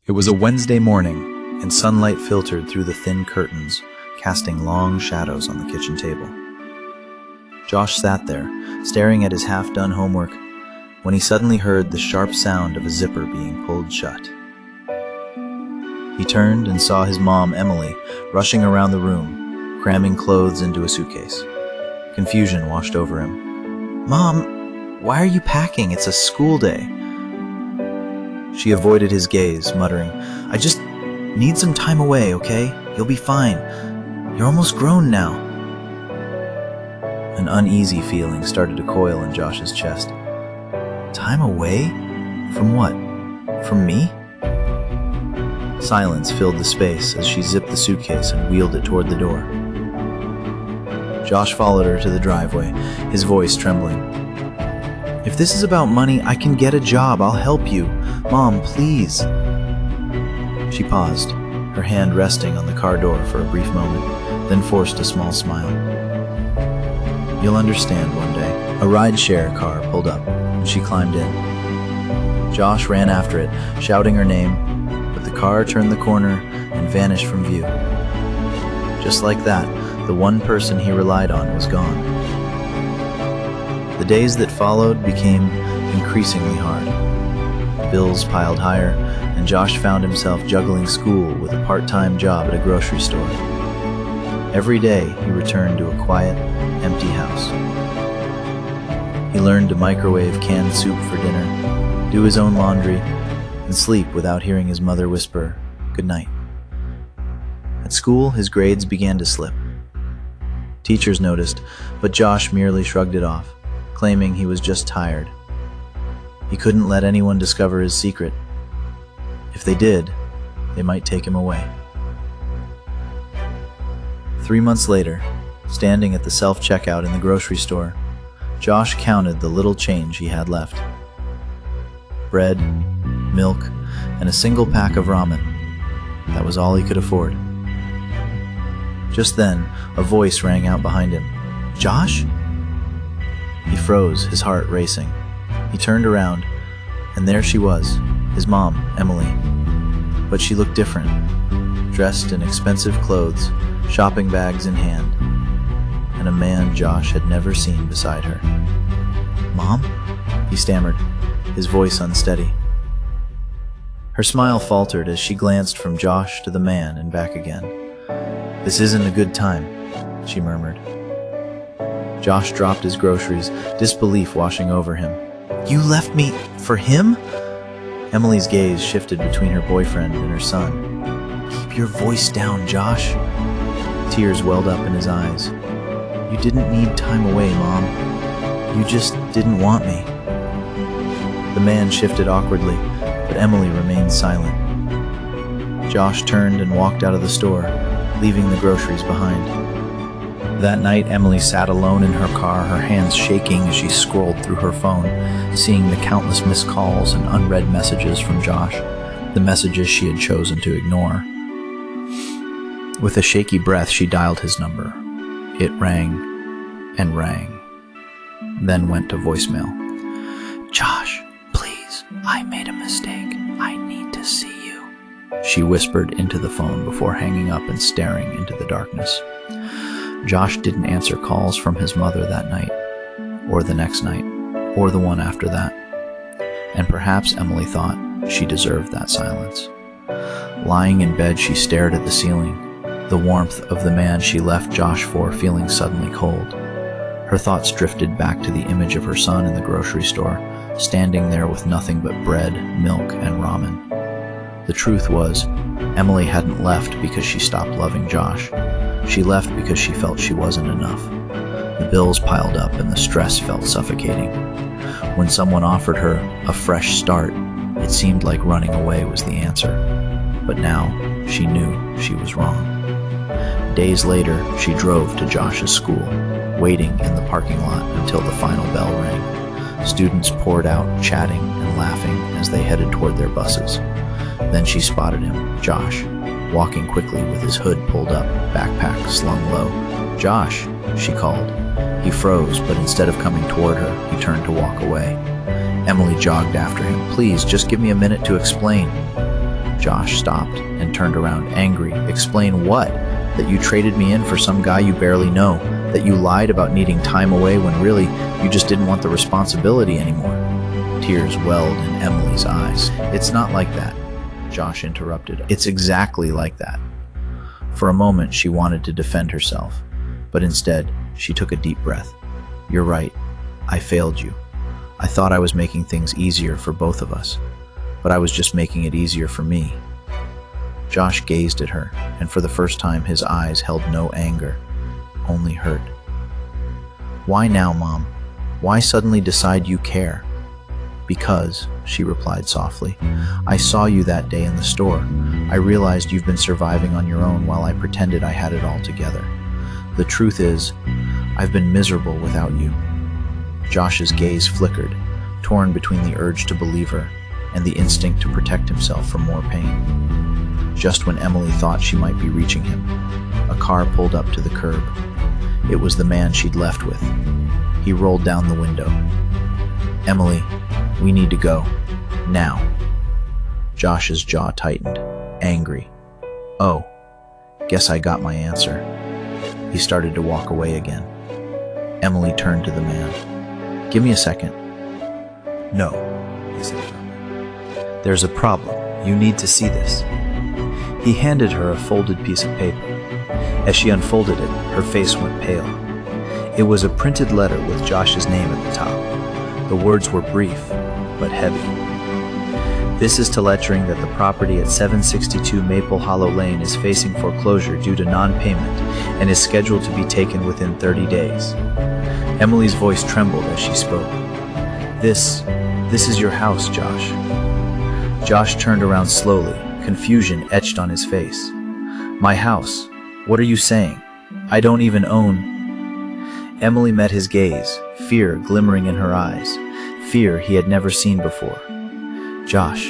It was a Wednesday morning, and sunlight filtered through the thin curtains, casting long shadows on the kitchen table. Josh sat there, staring at his half-done homework, when he suddenly heard the sharp sound of a zipper being pulled shut. He turned and saw his mom, Emily, rushing around the room, cramming clothes into a suitcase. Confusion washed over him. "Mom, why are you packing? It's a school day." She avoided his gaze, muttering, "I just need some time away, okay? You'll be fine. You're almost grown now." An uneasy feeling started to coil in Josh's chest. Time away? From what? From me? Silence filled the space as she zipped the suitcase and wheeled it toward the door. Josh followed her to the driveway, his voice trembling. "If this is about money, I can get a job. I'll help you. Mom, please." She paused, her hand resting on the car door for a brief moment, then forced a small smile. "You'll understand one day." A ride-share car pulled up, and she climbed in. Josh ran after it, shouting her name, but the car turned the corner and vanished from view. Just like that, the one person he relied on was gone. The days that followed became increasingly hard. Bills piled higher, and Josh found himself juggling school with a part-time job at a grocery store. Every day, he returned to a quiet, empty house. He learned to microwave canned soup for dinner, do his own laundry, and sleep without hearing his mother whisper, "Good night." At school, his grades began to slip. Teachers noticed, but Josh merely shrugged it off, claiming he was just tired. He couldn't let anyone discover his secret. If they did, they might take him away. 3 months later, standing at the self-checkout in the grocery store, Josh counted the little change he had left. Bread, milk, and a single pack of ramen. That was all he could afford. Just then, a voice rang out behind him. "Josh?" He froze, his heart racing. He turned around, and there she was, his mom, Emily. But she looked different, dressed in expensive clothes, shopping bags in hand, and a man Josh had never seen beside her. "Mom?" he stammered, his voice unsteady. Her smile faltered as she glanced from Josh to the man and back again. "This isn't a good time," she murmured. Josh dropped his groceries, disbelief washing over him. "You left me for him?" Emily's gaze shifted between her boyfriend and her son. "Keep your voice down, Josh." Tears welled up in his eyes. "You didn't need time away, Mom. You just didn't want me." The man shifted awkwardly, but Emily remained silent. Josh turned and walked out of the store, leaving the groceries behind. That night, Emily sat alone in her car, her hands shaking as she scrolled through her phone, seeing the countless missed calls and unread messages from Josh, the messages she had chosen to ignore. With a shaky breath, she dialed his number. It rang and rang, then went to voicemail. "Josh, please, I made a mistake. I need to see you," she whispered into the phone before hanging up and staring into the darkness. Josh didn't answer calls from his mother that night, or the next night, or the one after that. And perhaps Emily thought she deserved that silence. Lying in bed, she stared at the ceiling, the warmth of the man she left Josh for feeling suddenly cold. Her thoughts drifted back to the image of her son in the grocery store, standing there with nothing but bread, milk, and ramen. The truth was, Emily hadn't left because she stopped loving Josh. She left because she felt she wasn't enough. The bills piled up and the stress felt suffocating. When someone offered her a fresh start, it seemed like running away was the answer. But now, she knew she was wrong. Days later, she drove to Josh's school, waiting in the parking lot until the final bell rang. Students poured out, chatting and laughing as they headed toward their buses. Then she spotted him, Josh, walking quickly with his hood pulled up, backpack slung low. "Josh," she called. He froze, but instead of coming toward her, he turned to walk away. Emily jogged after him. "Please, just give me a minute to explain." Josh stopped and turned around, angry. Explain what? That you traded me in for some guy you barely know? That you lied about needing time away when really you just didn't want the responsibility anymore? Tears welled in Emily's eyes. It's not like that, Josh interrupted. It's exactly like that. For a moment, she wanted to defend herself, but instead, she took a deep breath. You're right. I failed you. I thought I was making things easier for both of us, but I was just making it easier for me. Josh gazed at her, and for the first time, his eyes held no anger, only hurt. Why now, Mom? Why suddenly decide you care? Because, she replied softly, I saw you that day in the store. I realized you've been surviving on your own while I pretended I had it all together. The truth is, I've been miserable without you. Josh's gaze flickered, torn between the urge to believe her and the instinct to protect himself from more pain. Just when Emily thought she might be reaching him, a car pulled up to the curb. It was the man she'd left with. He rolled down the window. Emily, we need to go. Now. Josh's jaw tightened, angry. Oh, guess I got my answer. He started to walk away again. Emily turned to the man. Give me a second. No, he said firmly. There's a problem. You need to see this. He handed her a folded piece of paper. As she unfolded it, her face went pale. It was a printed letter with Josh's name at the top. The words were brief, but heavy. This is to let you know that the property at 762 Maple Hollow Lane is facing foreclosure due to non-payment and is scheduled to be taken within 30 days. Emily's voice trembled as she spoke. This is your house, Josh. Josh turned around slowly, confusion etched on his face. My house? What are you saying? I don't even own... Emily met his gaze, fear glimmering in her eyes, fear he had never seen before. Josh,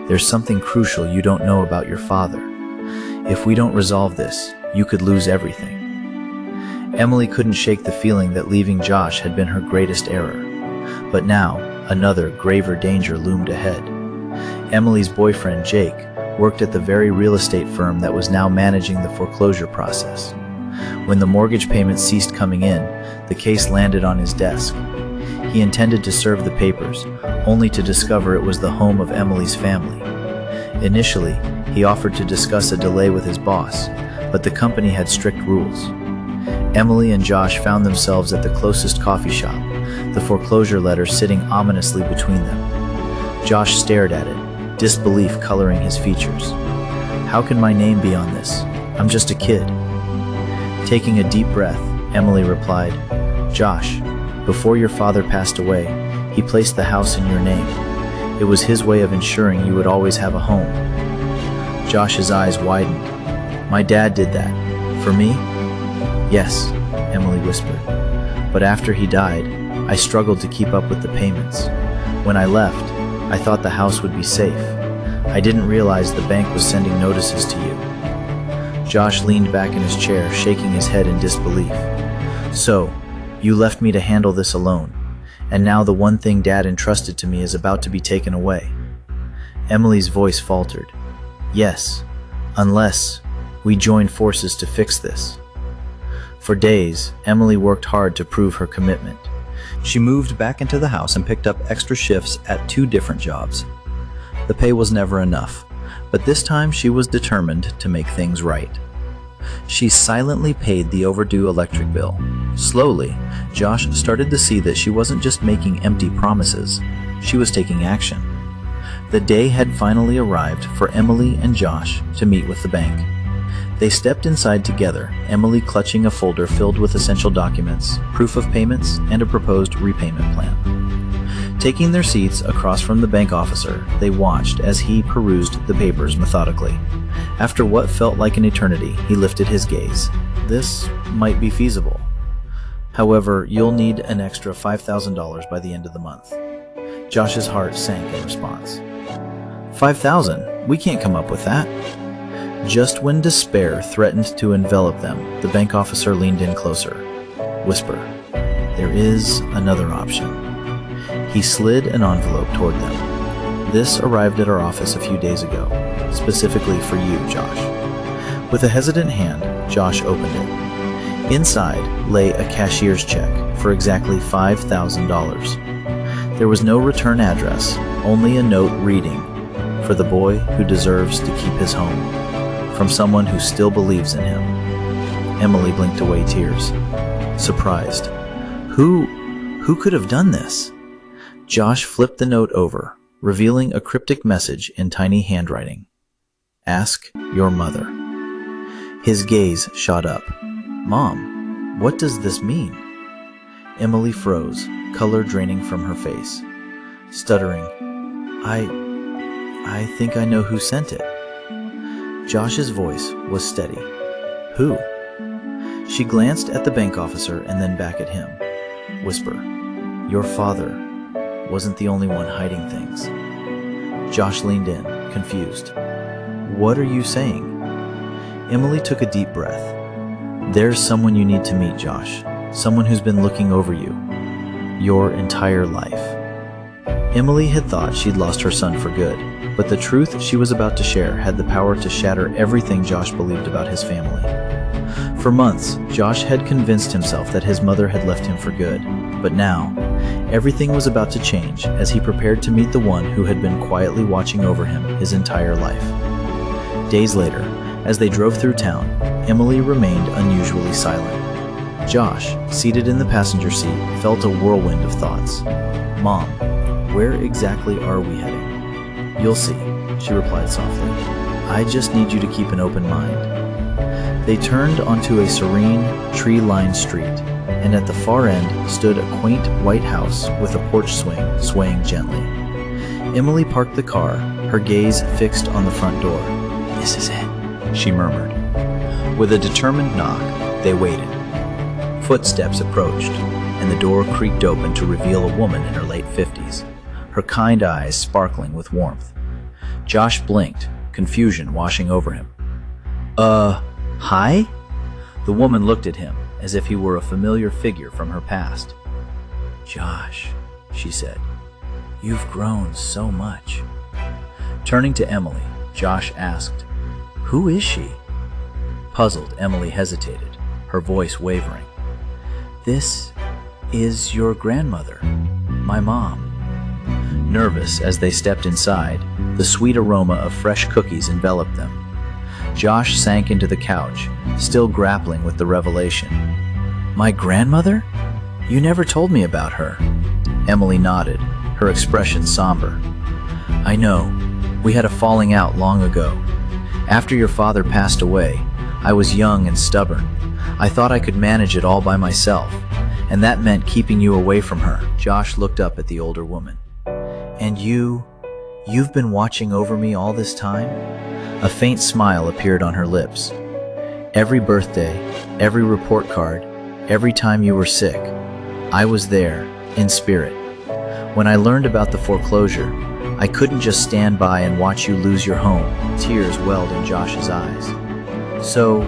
there's something crucial you don't know about your father. If we don't resolve this, you could lose everything. Emily couldn't shake the feeling that leaving Josh had been her greatest error. But now, another, graver danger loomed ahead. Emily's boyfriend, Jake, worked at the very real estate firm that was now managing the foreclosure process. When the mortgage payments ceased coming in, the case landed on his desk. He intended to serve the papers, only to discover it was the home of Emily's family. Initially, he offered to discuss a delay with his boss, but the company had strict rules. Emily and Josh found themselves at the closest coffee shop, the foreclosure letter sitting ominously between them. Josh stared at it, disbelief coloring his features. How can my name be on this? I'm just a kid. Taking a deep breath, Emily replied, Josh, before your father passed away, he placed the house in your name. It was his way of ensuring you would always have a home. Josh's eyes widened. My dad did that. For me? Yes, Emily whispered. But after he died, I struggled to keep up with the payments. When I left, I thought the house would be safe. I didn't realize the bank was sending notices to you. Josh leaned back in his chair, shaking his head in disbelief. So, you left me to handle this alone, and now the one thing Dad entrusted to me is about to be taken away. Emily's voice faltered. Yes, unless we join forces to fix this. For days, Emily worked hard to prove her commitment. She moved back into the house and picked up extra shifts at 2 different jobs. The pay was never enough, but this time she was determined to make things right. She silently paid the overdue electric bill. Slowly, Josh started to see that she wasn't just making empty promises, she was taking action. The day had finally arrived for Emily and Josh to meet with the bank. They stepped inside together, Emily clutching a folder filled with essential documents, proof of payments, and a proposed repayment plan. Taking their seats across from the bank officer, they watched as he perused the papers methodically. After what felt like an eternity, he lifted his gaze. This might be feasible. However, you'll need an extra $5,000 by the end of the month. Josh's heart sank in response. $5,000? We can't come up with that. Just when despair threatened to envelop them, the bank officer leaned in closer. Whisper, there is another option. He slid an envelope toward them. This arrived at our office a few days ago. specifically for you, Josh." With a hesitant hand, Josh opened it. Inside lay a cashier's check for exactly $5,000. There was no return address, only a note reading, "For the boy who deserves to keep his home, from someone who still believes in him." Emily blinked away tears, surprised. Who could have done this? Josh flipped the note over, revealing a cryptic message in tiny handwriting. "Ask your mother." His gaze shot up. "Mom, what does this mean?" Emily froze, color draining from her face. Stuttering, I think I know who sent it." Josh's voice was steady. "Who?" She glanced at the bank officer and then back at him. Whisper, "Your father wasn't the only one hiding things." Josh leaned in, confused. "What are you saying?" Emily took a deep breath. "There's someone you need to meet, Josh. Someone who's been looking over you your entire life." Emily had thought she'd lost her son for good, but the truth she was about to share had the power to shatter everything Josh believed about his family. For months, Josh had convinced himself that his mother had left him for good, but now, everything was about to change as he prepared to meet the one who had been quietly watching over him his entire life. Days later, as they drove through town, Emily remained unusually silent. Josh, seated in the passenger seat, felt a whirlwind of thoughts. "Mom, where exactly are we heading?" "You'll see," she replied softly. "I just need you to keep an open mind." They turned onto a serene, tree-lined street, and at the far end stood a quaint white house with a porch swing swaying gently. Emily parked the car, her gaze fixed on the front door. "This is it," she murmured. With a determined knock, they waited. Footsteps approached, and the door creaked open to reveal a woman in her late 50s, her kind eyes sparkling with warmth. Josh blinked, confusion washing over him. Hi?" The woman looked at him as if he were a familiar figure from her past. "Josh," she said, "you've grown so much." Turning to Emily, Josh asked, "Who is she?" Puzzled, Emily hesitated, her voice wavering. "This is your grandmother, my mom." Nervous as they stepped inside, the sweet aroma of fresh cookies enveloped them. Josh sank into the couch, still grappling with the revelation. "My grandmother? You never told me about her." Emily nodded, her expression somber. "I know. We had a falling out long ago. After your father passed away, I was young and stubborn. I thought I could manage it all by myself, and that meant keeping you away from her." Josh looked up at the older woman. "And you've been watching over me all this time?" A faint smile appeared on her lips. "Every birthday, every report card, every time you were sick, I was there, in spirit. When I learned about the foreclosure, I couldn't just stand by and watch you lose your home." Tears welled in Josh's eyes. "So,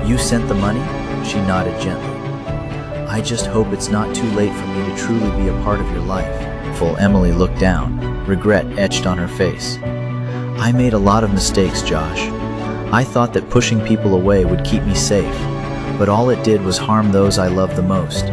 you sent the money?" She nodded gently. "I just hope it's not too late for me to truly be a part of your life." Full Emily looked down, regret etched on her face. "I made a lot of mistakes, Josh. I thought that pushing people away would keep me safe, but all it did was harm those I love the most.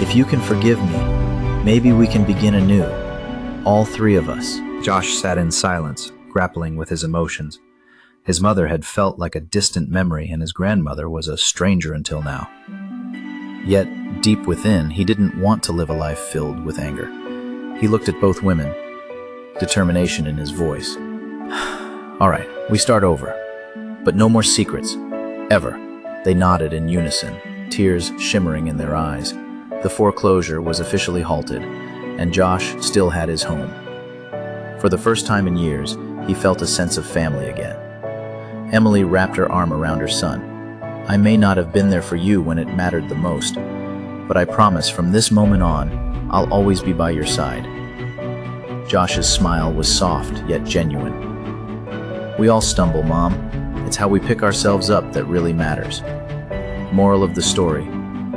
If you can forgive me, maybe we can begin anew, all three of us." Josh sat in silence, grappling with his emotions. His mother had felt like a distant memory, and his grandmother was a stranger until now. Yet, deep within, he didn't want to live a life filled with anger. He looked at both women, determination in his voice. "All right, we start over. But no more secrets. Ever." They nodded in unison, tears shimmering in their eyes. The foreclosure was officially halted, and Josh still had his home. For the first time in years, he felt a sense of family again. Emily wrapped her arm around her son. "I may not have been there for you when it mattered the most, but I promise from this moment on, I'll always be by your side." Josh's smile was soft yet genuine. "We all stumble, Mom. It's how we pick ourselves up that really matters." Moral of the story: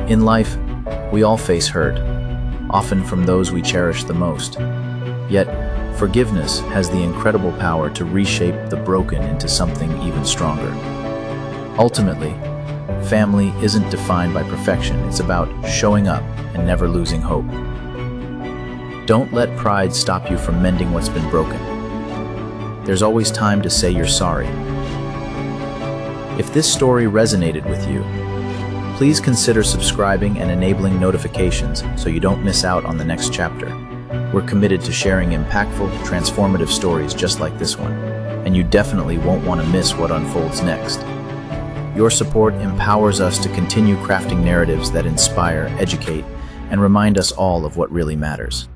in life, we all face hurt, often from those we cherish the most. Yet, Forgiveness has the incredible power to reshape the broken into something even stronger. Ultimately, family isn't defined by perfection. It's about showing up and never losing hope. Don't let pride stop you from mending what's been broken. There's always time to say you're sorry. If this story resonated with you, please consider subscribing and enabling notifications so you don't miss out on the next chapter. We're committed to sharing impactful, transformative stories just like this one, and you definitely won't want to miss what unfolds next. Your support empowers us to continue crafting narratives that inspire, educate, and remind us all of what really matters.